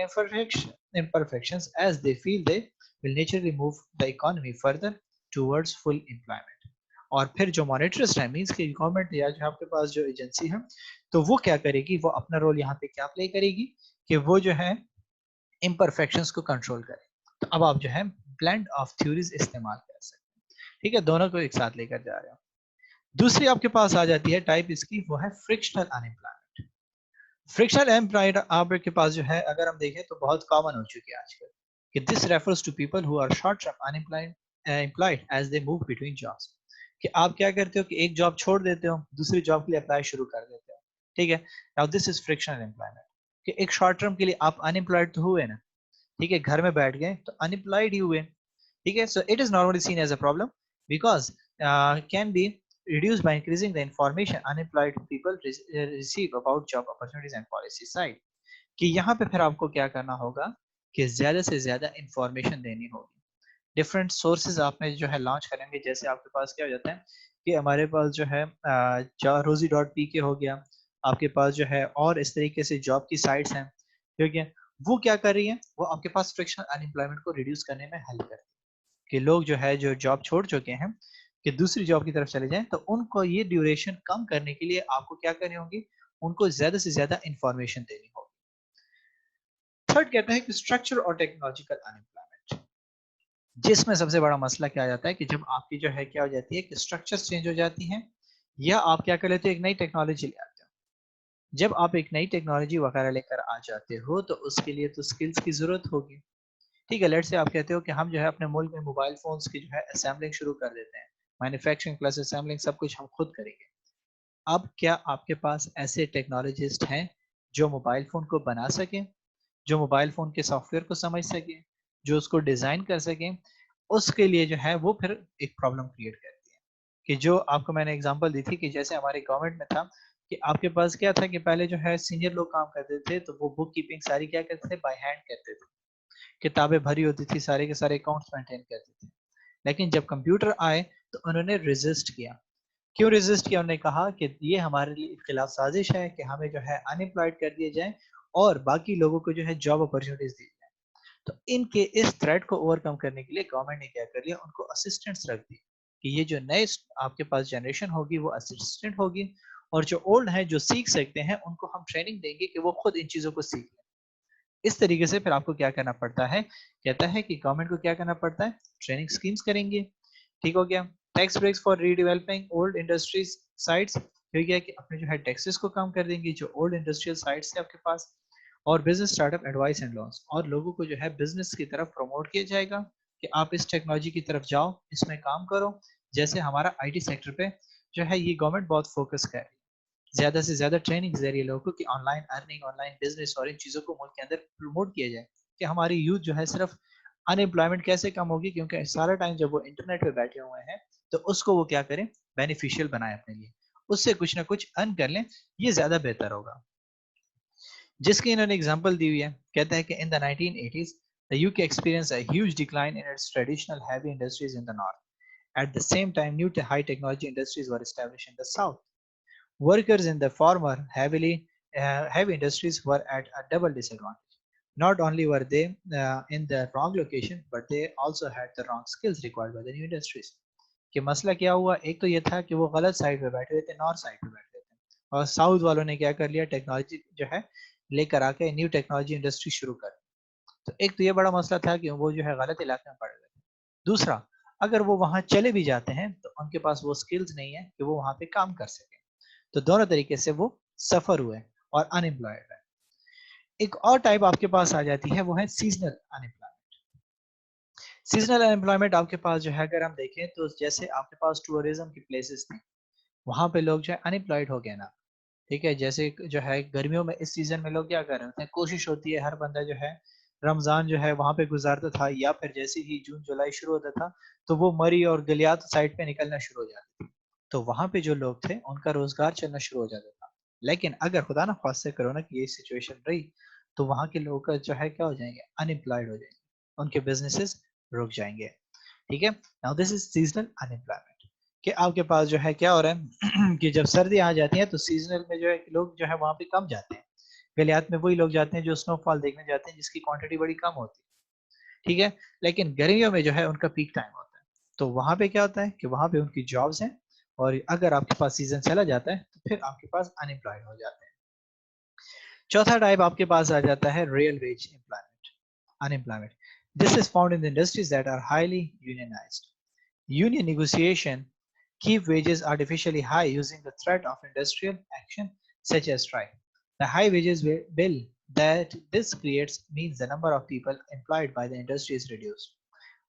imperfections as they feel they will naturally move the economy further towards full employment. और फिर जो मॉनिटरिस्ट है, मींस कि गवर्नमेंट या जो आपके पास जो एजेंसी है, तो वो क्या करेगी, वो अपना रोल यहाँ पे क्या प्ले करेगी कि वो जो है इम्परफेक्शंस को कंट्रोल करे। तो अब आप जो है ब्लेंड ऑफ थ्योरीज इस्तेमाल कर सकते हैं। ठीक है, दोनों को एक साथ लेकर जा रहे हो। दूसरी आपके पास आ जाती है टाइप इसकी, वो है फ्रिक्शनल अनएम्प्लॉयमेंट। फ्रिक्शनल एम्प्लॉयड आपके पास जो है, अगर हम देखें तो बहुत कॉमन हो चुकी है आजकल, कि this refers to people who are short term unemployed employed as they move between jobs. कि आप क्या करते हो कि एक जॉब छोड़ देते हो, दूसरी जॉब के लिए अप्लाई शुरू कर देते हो। ठीक है, now this is frictional employment, कि एक शॉर्ट टर्म के लिए आप अनएम्प्लॉयड तो हुए ना, ठीक है, घर में बैठ गए तो अनएम्प्लॉयड ही हुए। ठीक है, so it is normally seen as a problem because can be reduced by increasing the information unemployed people receive about job opportunities and policy side। कि यहाँ पे फिर आपको क्या करना होगा कि ज्यादा से ज्यादा इंफॉर्मेशन देनी होगी। डिफरेंट सोर्सेज आपने जो है लॉन्च करेंगे, जैसे आपके पास क्या हो जाता है कि हमारे पास जो है रोजी डॉट पी के हो गया, आपके पास जो है और इस तरीके से जॉब की साइट्स हैं, ठीक है। वो क्या कर रही है, वो आपके पास फ्रिक्शनल अनएम्प्लॉयमेंट को रिड्यूस करने में हेल्प करती है कि लोग जो है जो जॉब छोड़ चुके हैं कि दूसरी जॉब की तरफ चले जाएं, तो उनको ये ड्यूरेशन कम करने के लिए आपको क्या करनी होगी, उनको ज्यादा से ज्यादा इंफॉर्मेशन देनी होगी। थर्ड कहते हैं कि स्ट्रक्चर और टेक्नोलॉजिकल अनएम्प्लॉयमेंट, जिसमें सबसे बड़ा मसला क्या आ जाता है कि जब आपकी जो है क्या हो जाती है कि स्ट्रक्चर्स चेंज हो जाती हैं, या आप क्या कर लेते हो, एक नई टेक्नोलॉजी ले आते हो। जब आप एक नई टेक्नोलॉजी वगैरह लेकर आ जाते हो तो उसके लिए तो स्किल्स की जरूरत होगी। ठीक है, लेट्स से आप कहते हो कि हम जो है अपने मुल्क में मोबाइल फोन्स की जो है असेंबलिंग शुरू कर देते हैं, मैन्युफैक्चरिंग प्लस असेंबलिंग सब कुछ हम खुद करेंगे। अब क्या आपके पास ऐसे टेक्नोलॉजिस्ट हैं जो मोबाइल फोन को बना सके, जो मोबाइल फोन के सॉफ्टवेयर को समझ सके, जो उसको डिजाइन कर सके? उसके लिए जो है वो फिर एक प्रॉब्लम क्रिएट करती है कि जो आपको मैंने एग्जांपल दी थी कि जैसे हमारे गवर्नमेंट में था कि आपके पास क्या था कि पहले जो है सीनियर लोग काम करते थे तो वो बुक कीपिंग सारी क्या करते थे, बाय हैंड करते थे, किताबें भरी होती थी, सारे के सारे अकाउंट्स मेंटेन करते थे। लेकिन जब कंप्यूटर आए तो उन्होंने रेजिस्ट किया। क्यों रेजिस्ट किया? उन्होंने कहा कि ये हमारे लिए खिलाफ साजिश है कि हमें जो है अनएम्प्लॉयड कर दिया जाए और बाकी लोगों को जो है जॉब अपॉर्चुनिटीज दी जाए। तो इनके इस थ्रेट को ओवरकम करने के लिए गवर्नमेंट ने क्या कर लिया, उनको असिस्टेंट्स रख दिए कि ये जो नए आपके पास जनरेशन होगी वो असिस्टेंट होगी, और जो ओल्ड है जो सीख सकते हैं उनको हम ट्रेनिंग देंगे कि वो खुद इन चीजों को सीख लें। इस तरीके से फिर आपको क्या करना पड़ता है, कहता है कि गवर्नमेंट को क्या करना पड़ता है, ट्रेनिंग स्कीम्स करेंगे। ठीक हो गया। Tax breaks for redeveloping old industries sites, हो गया कि अपने जो है टैक्सेस को कम कर देंगे जो ओल्ड इंडस्ट्रियल साइट्स है आपके पास। और business startup advice and loans, और लोगों को जो है बिजनेस की तरफ प्रमोट किया जाएगा कि आप इस टेक्नोलॉजी की तरफ जाओ, इसमें काम करो। जैसे हमारा आईटी सेक्टर पे जो है ये गवर्नमेंट बहुत फोकस कर रही है, ज्यादा से ज्यादा ट्रेनिंग दे रही है लोगों को कि ऑनलाइन अर्निंग, ऑनलाइन बिजनेस और इन चीजों को मुल्क के अंदर प्रमोट किया जाए कि हमारी यूथ जो है सिर्फ अनएम्प्लॉयमेंट कैसे कम होगी, क्योंकि सारा टाइम जब वो इंटरनेट पे बैठे हुए हैं तो उसको वो क्या करें, बेनिफिशियल बनाए अपने लिए, उससे कुछ ना कुछ अर्न कर लें, ये ज्यादा बेहतर होगा। जिसकी इन्होंने एग्जांपल दी हुई है, कहता है कि in the 1980s the UK experienced a huge decline in its traditional heavy industries in the north. At the same time, new high technology industries were established in the south. Workers in the former heavy industries were at a double disadvantage. Not only were they in the wrong location, but they also had the wrong skills required by the new industries. कि मसला क्या हुआ, एक तो ये था कि वो गलत साइड पे बैठे हुए थे, नॉर्थ साइड पे बैठे हुए थे, और साउथ वालों ने क्या कर लिया, टेक्नोलॉजी जो है लेकर आके न्यू टेक्नोलॉजी इंडस्ट्री शुरू कर। तो एक तो ये बड़ा मसला था कि वो जो है गलत इलाके में पड़ गए थे। दूसरा, अगर वो वहां चले भी जाते हैं तो उनके पास वो स्किल्स नहीं है कि वो वहां पे काम कर सके। तो दोनों तरीके से वो सफर हुए और अनएम्प्लॉयड है। एक और टाइप आपके पास आ जाती है, वो है सीजनल अनएम्प्लॉयमेंट। सीजनल अनएम्प्लॉयमेंट आपके पास जो है अगर हम देखें तो जैसे आपके पास टूरिज्म की प्लेसेस थी, वहां पे लोग जो है अनएम्प्लॉयड हो गए ना। ठीक है, जैसे जो है गर्मियों में इस सीजन में लोग क्या कर रहे होते हैं, कोशिश होती है हर बंदा जो है रमजान जो है वहां पे गुजारता था, या फिर जैसे ही जून जुलाई शुरू होता था तो वो मरी और गलियात साइड पे निकलना शुरू हो जाती थी। तो वहां पे जो लोग थे उनका रोजगार चलना शुरू हो जाता था। लेकिन अगर खुदा ना खास्ते कोरोना की ये सिचुएशन रही तो वहां के लोग का जो है क्या हो जाएंगे, अनएम्प्लॉयड हो जाएंगे, उनके बिजनेसेस रुक जाएंगे। ठीक है, now this is seasonal unemployment. कि आपके पास जो है क्या हो रहा है कि जब सर्दी आ जाती है तो सीजनल में जो है लोग जो है वहां पे कम जाते हैं, गलियात में वही लोग जाते हैं जो स्नोफॉल देखने जाते हैं जिसकी क्वांटिटी बड़ी कम होती है। ठीक है, लेकिन गर्मियों में जो है उनका पीक टाइम होता है, तो वहां पे क्या होता है कि वहां पे उनकी जॉब्स हैं, और अगर आपके पास सीजन चला जाता है तो फिर आपके पास अनएम्प्लॉयड हो जाते हैं। चौथा टाइप आपके पास आ जाता है real wage employment unemployment. This is found in the industries that are highly unionised. Union negotiation keep wages artificially high using the threat of industrial action such as strike. The high wages bill that this creates means the number of people employed by the industry is reduced.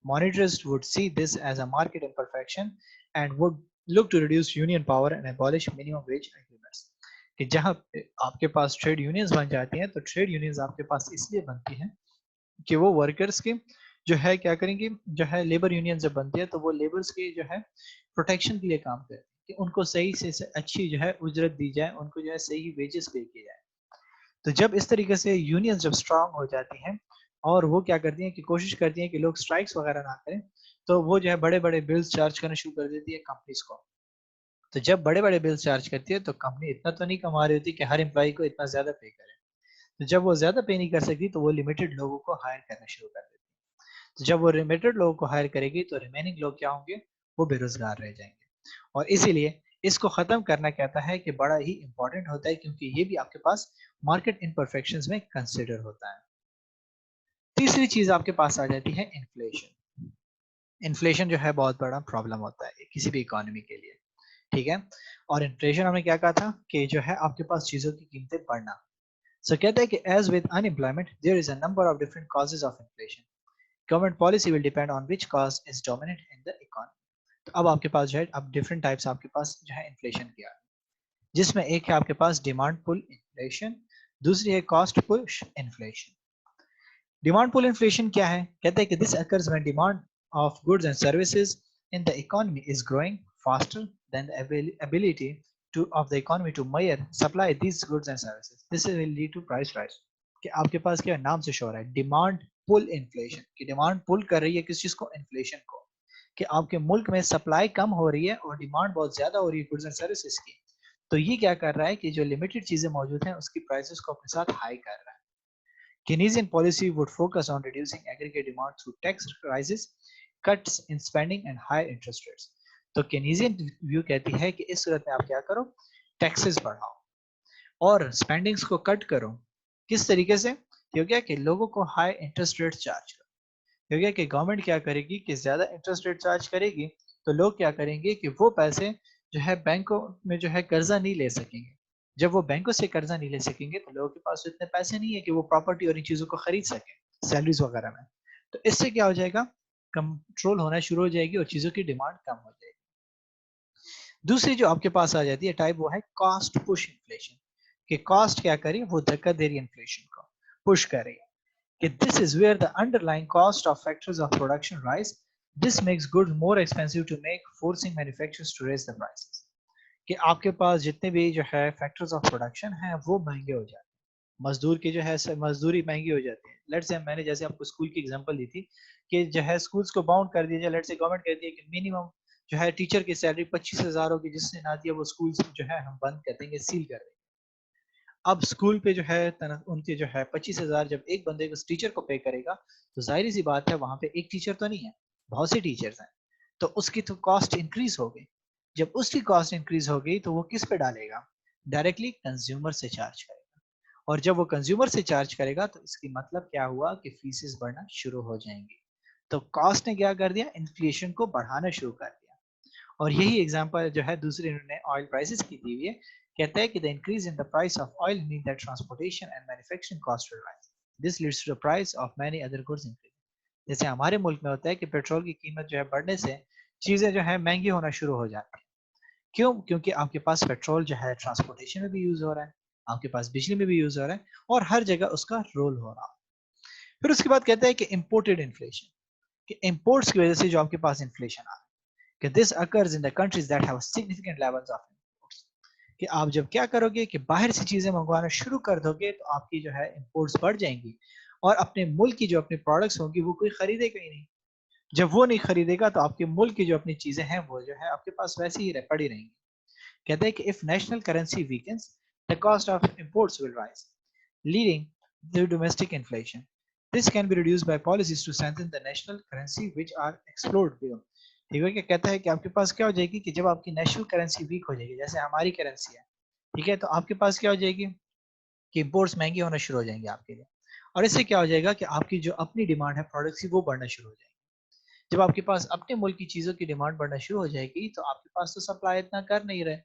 Monitors would see this as a market imperfection and would look to reduce union power and abolish minimum wage agreements. कि जहां आपके पास ट्रेड यूनियंस बन जाती हैं तो ट्रेड यूनियंस आपके पास इसलिए बनती हैं कि वो वर्कर्स के जो है क्या करेंगे, जो है लेबर यूनियन जब बनती है तो वो लेबर्स के जो है प्रोटेक्शन के लिए काम करती है कि उनको सही से अच्छी जो है उजरत दी जाए, उनको जो है सही वेजेस पे किए जाए। तो जब इस तरीके से यूनियंस जब स्ट्रांग हो जाती हैं और वो क्या करती हैं कि कोशिश करती हैं कि लोग स्ट्राइक्स वगैरह ना करें, तो वो जो है बड़े बड़े बिल्स चार्ज करना शुरू कर देती है कंपनीज को। तो जब बड़े बड़े बिल्स चार्ज करती है तो कंपनी इतना तो नहीं कमा रही होती कि हर एम्प्लॉय को इतना ज्यादा पे करे। तो जब वो ज्यादा पे नहीं कर सकती तो वो लिमिटेड लोगों को हायर करना शुरू कर देती है। तो जब वो लिमिटेड लोगों को हायर करेगी तो रिमेनिंग लोग क्या होंगे, वो बेरोजगार रह जाएंगे। और इसीलिए इसको खत्म करना कहता है कि बड़ा ही इंपॉर्टेंट होता है, क्योंकि ये भी आपके पास मार्केट इम्परफेक्शंस में कंसिडर होता है। तीसरी चीज आपके पास आ जाती है इन्फ्लेशन। इन्फ्लेशन जो है बहुत बड़ा प्रॉब्लम होता है किसी भी इकोनॉमी के लिए, ठीक है। और इन्फ्लेशन हमने क्या कहा था कि जो है आपके पास चीजों की कीमतें बढ़ना। सो कहता है कि as with unemployment there is a number of different causes of inflation, government policy will depend on which cause is dominant in the economy. तो अब आपके पास जो है अब डिफरेंट टाइप्स आपके पास जो है इन्फ्लेशन की आ रही है, जिसमें एक है आपके पास डिमांड पुल इन्फ्लेशन, दूसरी है cost push inflation. Demand pull inflation क्या है, कहते हैं कि this occurs when demand of goods and services in the economy is growing faster than the ability to of the economy to measure supply these goods and services. This will lead to price rise. कि आपके पास क्या नाम से शो रहा है डिमांड पुल इन्फ्लेशन, कि डिमांड पुल कर रही है किस चीज को, इन्फ्लेशन को। कि आपके मुल्क में सप्लाई कम हो रही है और डिमांड बहुत ज्यादा हो रही है गुड्स एंड सर्विसेज की। तो ये क्या कर रहा है कि जो लिमिटेड चीजें मौजूद हैं उसकी प्राइसेस को अपने साथ हाई कर रहा है। Keynesian policy would focus on reducing aggregate demand through tax rises, cuts in spending and higher interest rates. तो Keynesian व्यू कहती है कि इस सूरत में आप क्या करो, टैक्सेस बढ़ाओ और स्पेंडिंग्स को कट करो। किस तरीके से, क्योंकि कि लोगों को हाई इंटरेस्ट रेट चार्ज करो। क्योंकि कि गवर्नमेंट क्या करेगी कि ज्यादा इंटरेस्ट रेट चार्ज करेगी तो लोग क्या करेंगे कि वो पैसे जो है बैंकों में जो है कर्जा नहीं ले सकेंगे। जब वो बैंकों से कर्जा नहीं ले सकेंगे तो लोगों के पास इतने पैसे नहीं है कि वो प्रॉपर्टी और इन चीजों को खरीद सके सैलरीज वगैरह में। तो इससे क्या हो जाएगा, कंट्रोल होना शुरू हो जाएगी और चीजों की डिमांड कम हो जाएगी। दूसरी जो आपके पास आ जाती है टाइप, वो है कॉस्ट पुश इन्फ्लेशन। कि कॉस्ट क्या करी, वो धक्का दे रही है इन्फ्लेशन को, पुश कर रही है। This is where the underlying cost of factors of production rise. This makes goods more expensive to make, forcing manufacturers to raise the prices. कि आपके पास जितने भी जो है फैक्टर्स ऑफ प्रोडक्शन है वो महंगे हो जाते हैं, मजदूर की जो है मजदूरी महंगी हो जाती है। लेट्स से मैंने जैसे आपको स्कूल की एग्जांपल दी थी कि जो है स्कूल्स को बाउंड कर दिया जाए। लेट्स से गवर्नमेंट कहती है कि मिनिमम जो है टीचर की सैलरी 25,000 होगी, जिससे ना दिया वो स्कूल जो है हम बंद कर देंगे, सील कर देंगे। अब स्कूल पे जो है उनके जो है 25,000 जब एक बंदे को टीचर को पे करेगा तो जाहिर सी बात है वहां पे एक टीचर तो नहीं है, बहुत से टीचर्स हैं। तो उसकी तो कॉस्ट इंक्रीज हो गई। जब उसकी कॉस्ट इंक्रीज हो गई तो वो किस पे डालेगा, डायरेक्टली कंज्यूमर से चार्ज करेगा। और जब वो कंज्यूमर से चार्ज करेगा तो इसकी मतलब क्या हुआ कि फीसेस बढ़ना शुरू हो जाएंगी। तो कॉस्ट ने क्या कर दिया, इन्फ्लेशन को बढ़ाना शुरू कर दिया। और यही एग्जांपल जो है दूसरे इन्होंने ऑयल प्राइसेस की दी हुई है। कहता है कि the increase in the price of oil mean that transportation and manufacturing cost will rise. This leads to the price of many other goods increase. जैसे हमारे मुल्क में होता है कि पेट्रोल की कीमत जो है बढ़ने से चीजें जो है महंगी होना शुरू हो जाती है। क्यों, क्योंकि आपके पास पेट्रोल जो है ट्रांसपोर्टेशन में भी यूज हो रहा है, आपके पास बिजली में भी यूज हो रहा है और हर जगह उसका रोल हो रहा है। फिर उसके बाद कहता है कि इम्पोर्टेड इन्फ्लेशन, कि इम्पोर्ट्स की वजह से जो आपके पास इन्फ्लेशन आ रहा है। कि this occurs in the countries that have significant levels of imports। कि आप जब क्या करोगे कि बाहर से चीजें मंगवाना शुरू कर दोगे तो आपकी जो है इंपोर्ट्स बढ़ जाएंगी और अपने मुल्क की जो अपनी प्रोडक्ट्स होंगी वो कोई खरीदेगा ही नहीं। जब वो नहीं खरीदेगा तो आपके मुल्क की जो अपनी चीजें हैं वो जो है आपके पास वैसे ही पड़ी रहेंगी। कहते हैं कि if national currency weakens the cost of imports will rise, leading to domestic inflation. This can be reduced by policies to strengthen the national currency which are explored below। ठीक है, क्या कहता है कि आपके पास क्या हो जाएगी कि जब आपकी नेशनल करेंसी वीक हो जाएगी, जैसे हमारी करेंसी है, ठीक है, तो आपके पास क्या हो जाएगी कि इंपोर्ट्स महंगी होना शुरू हो जाएंगे आपके लिए। और इससे क्या हो जाएगा कि आपकी जो अपनी डिमांड है प्रोडक्ट्स की वो बढ़ना शुरू हो जाएगी। जब आपके पास अपने मुल्क की चीजों की डिमांड बढ़ना शुरू हो जाएगी तो आपके पास तो सप्लाई इतना कर नहीं रहे।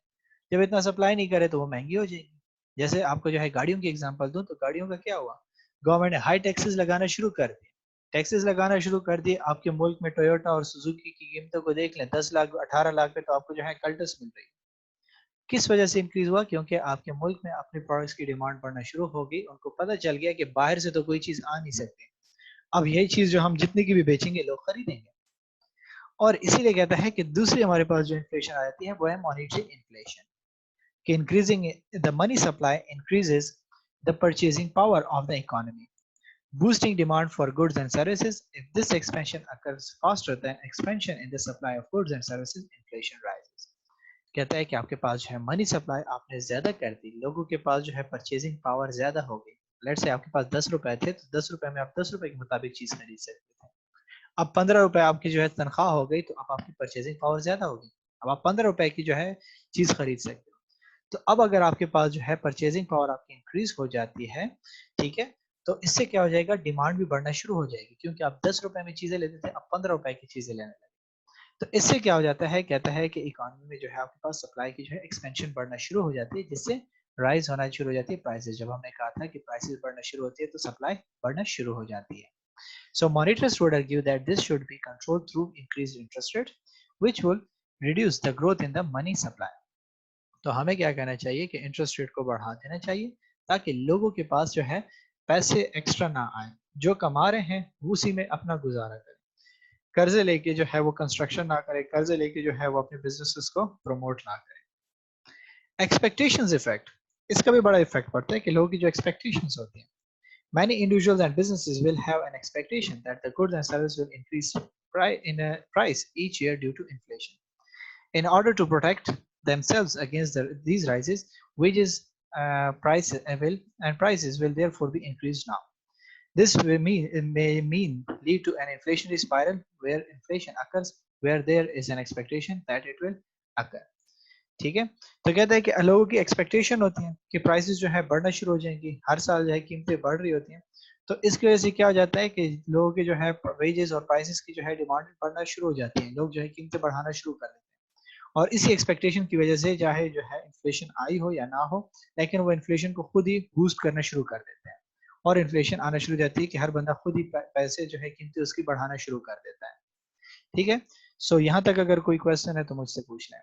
जब इतना सप्लाई नहीं करे तो वो महंगी हो जाएगी। जैसे आपको जो है गाड़ियों की एग्जांपल दूं तो गाड़ियों का क्या हुआ, गवर्नमेंट ने हाई टैक्सेस लगाना शुरू कर दिए। टैक्सेस लगाना शुरू कर दिए, आपके मुल्क में टोयोटा और सुजुकी की कीमतों को देख लें, 10 लाख 18 लाख पे तो आपको जो है कल्टस मिल रही है। किस वजह से इंक्रीज हुआ, क्योंकि आपके मुल्क में अपने प्रोडक्ट्स की डिमांड बढ़ना शुरू हो गई। उनको पता चल गया कि बाहर से तो कोई चीज आ नहीं सकती, अब यही चीज जो हम जितनी की भी बेचेंगे लोग खरीदेंगे। और इसीलिए कहता है कि दूसरी हमारे पास जो इन्फ्लेशन आ जाती है वो है मॉनेटरी इन्फ्लेशन, कि increasing the money supply increases the purchasing power of the economy, boosting demand for goods and services. If this expansion occurs faster than expansion in the supply of goods and services, inflation rises. कहता है कि आपके पास जो है मनी सप्लाई आपने ज्यादा कर दी, लोगों के पास जो है परचेजिंग पावर ज्यादा हो गई। लेट से आपके पास 10 रुपए थे तो 10 रुपए में आप 10 रुपए के मुताबिक चीज खरीद सकते थे। अब 15 रुपए आपकी जो है तनख्वाह हो गई तो अब आपकी परचेजिंग पावर ज्यादा होगी, अब आप 15 रुपए की जो है चीज खरीद सकते हो। तो अब अगर आपके पास जो है परचेजिंग पावर आपकी इंक्रीज हो जाती है, ठीक है, तो इससे क्या हो जाएगा, डिमांड भी बढ़ना शुरू हो जाएगी, क्योंकि आप 10 रुपए में चीजें लेते थे अब 15 रुपए की चीजें लेने लगे। तो इससे क्या हो जाता है, कहता है कि इकोनॉमी में जो है आपके पास सप्लाई की जो है एक्सपेंशन बढ़ना शुरू हो जाती है, जिससे राइज होना शुरू हो जाती है प्राइसेस। जब हमने कहा था कि प्राइसेस बढ़ना शुरू होती है तो सप्लाई बढ़ना शुरू हो जाती है। So monitors would argue that this should be controlled through increased interest rate, which will reduce the growth in the money supply. तो हमें क्या करना चाहिए कि इंटरेस्ट रेट को बढ़ा देना चाहिए ताकि लोगों के पास जो है पैसे एक्स्ट्रा ना आए, जो कमा रहे हैं उसी में अपना गुजारा करें, कर्जे लेके जो है वो कंस्ट्रक्शन ना करे, कर्जे लेके जो है वो अपने बिजनेसेस को प्रमोट ना करे। एक्सपेक्टेशंस इफेक्ट, इसका भी बड़ा इफेक्ट पड़ता है कि लोगों की जो एक्सपेक्टेशंस होती हैं। Many individuals and businesses will have an expectation that the goods and services will increase in a price each year due to inflation. In order to protect themselves against these rises, wages prices will therefore be increased now. This may mean lead to an inflationary spiral where inflation occurs where there is an expectation that it will occur. ठीक है, तो कहता है कि लोगों की एक्सपेक्टेशन होती है कि प्राइसेस जो है बढ़ना शुरू हो जाएंगी, हर साल जो है कीमतें बढ़ रही होती हैं। तो इसकी वजह से क्या हो जाता है कि लोगों के जो है वेजेस और प्राइसेस की जो है डिमांड बढ़ना शुरू हो जाती है, लोग जो है कीमतें बढ़ाना शुरू कर देते हैं। और इसी एक्सपेक्टेशन की वजह से चाहे जो है इन्फ्लेशन आई हो या ना हो, लेकिन वो इन्फ्लेशन को खुद ही बूस्ट करना शुरू कर देते हैं, और इन्फ्लेशन आना शुरू हो जाती है कि हर बंदा खुद ही पैसे जो है कीमतें उसकी बढ़ाना शुरू कर देता है। ठीक है, सो यहाँ तक अगर कोई क्वेश्चन है तो मुझसे पूछ लें।